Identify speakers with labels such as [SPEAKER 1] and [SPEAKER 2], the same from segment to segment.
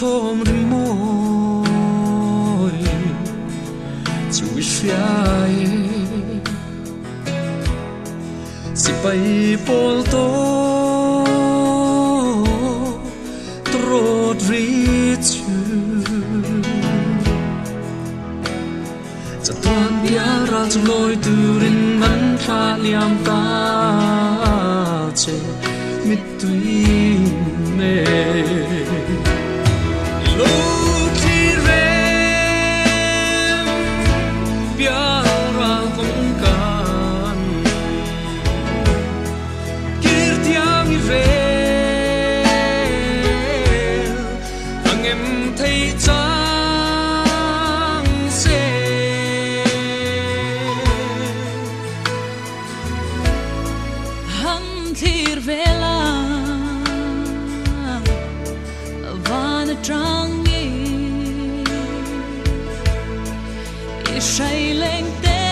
[SPEAKER 1] thom ri moi chui fiai si pai pol to trot ri chuจะตอนเดียราจะลอยตูรินมันทาเลียมตาเจมิตุยเมลูกที่เรมเปียราคงกันกิรติอามิเรอังเอ็มไทยจาใช่เล่งเต้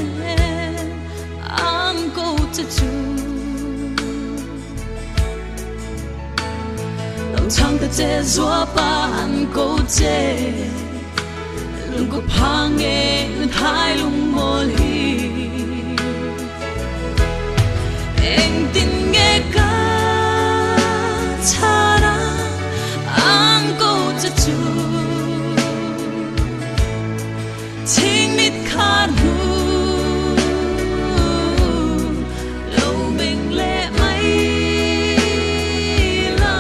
[SPEAKER 1] นอังกูจะจูต้องทำแต่เจสัวปาอันกูเจลุงก็พังเองท้ายลุงโมลีเองตินเงกาชาราอังกูจะจูทิ้งมิดขาดหูเราเบ่งเละไม่ลา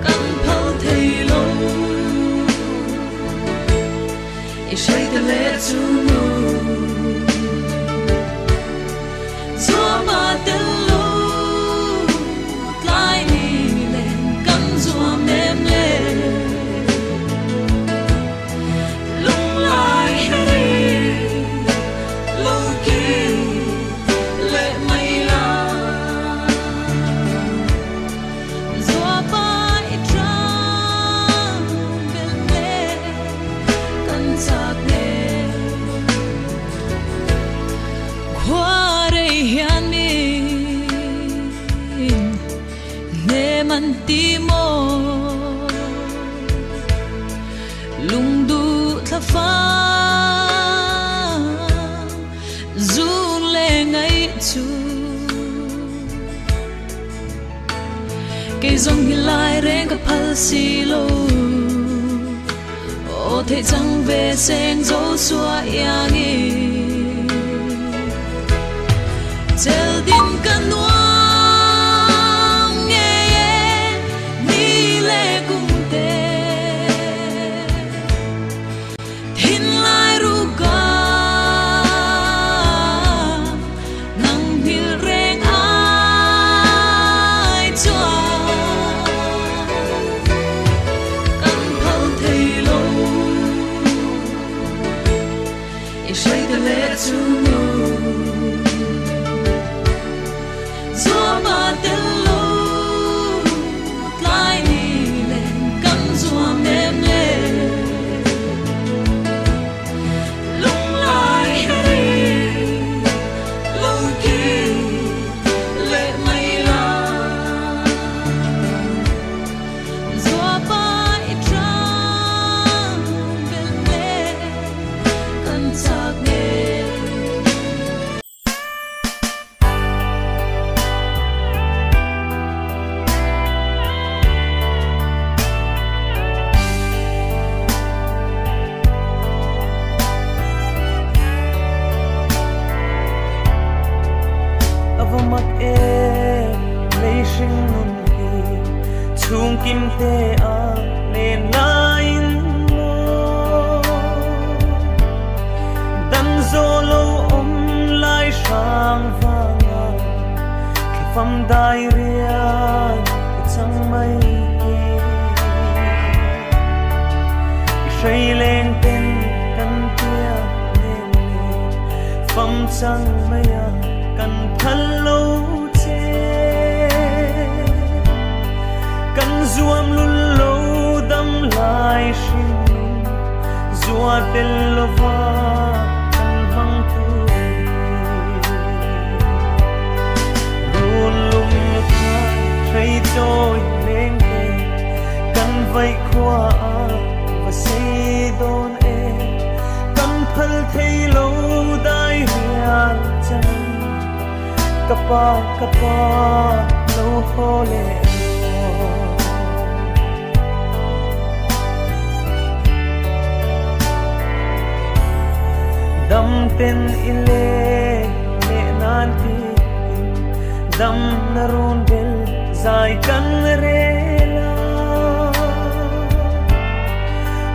[SPEAKER 1] กันเผาเทลงไอ้ใช้แต่เละจูมูจัวมาเตลูกลายนี่เล่นกันจัวเมมเล่มันตีโมลุงดูทะฟ้าจูเลงไอจูเกยจงหิลายเร่งกับพัลซีโลโอเทจังเวเซงโจสัวยางีเจลดินกันนัวใช้
[SPEAKER 2] trôi lên về cần vậy qua và xây đôn em cần phân thấy lâu đai hiền chân kapa lâu hồ lệ đâm tên ile lệ nan ti đâm narun bel dài căn rela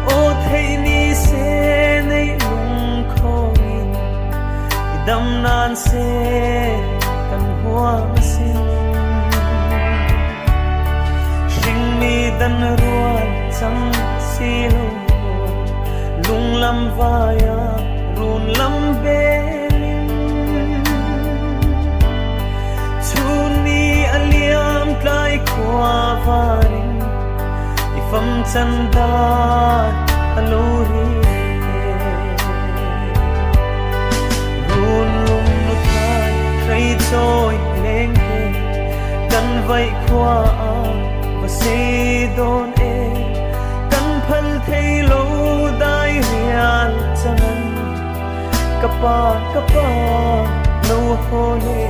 [SPEAKER 2] ô thấy ni se nei lung khoi đâm nan se căn hoa sin sinh mi dan ruan chăm si lung lam vaya run lam belin chuni aliam tlai kwa varin ifam chanda alori run lum nu thai khai trôi lên ke kan vai kwa và se don e kan phal thei lo dai rial chanan kapa lâu hồ lệ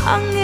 [SPEAKER 3] ang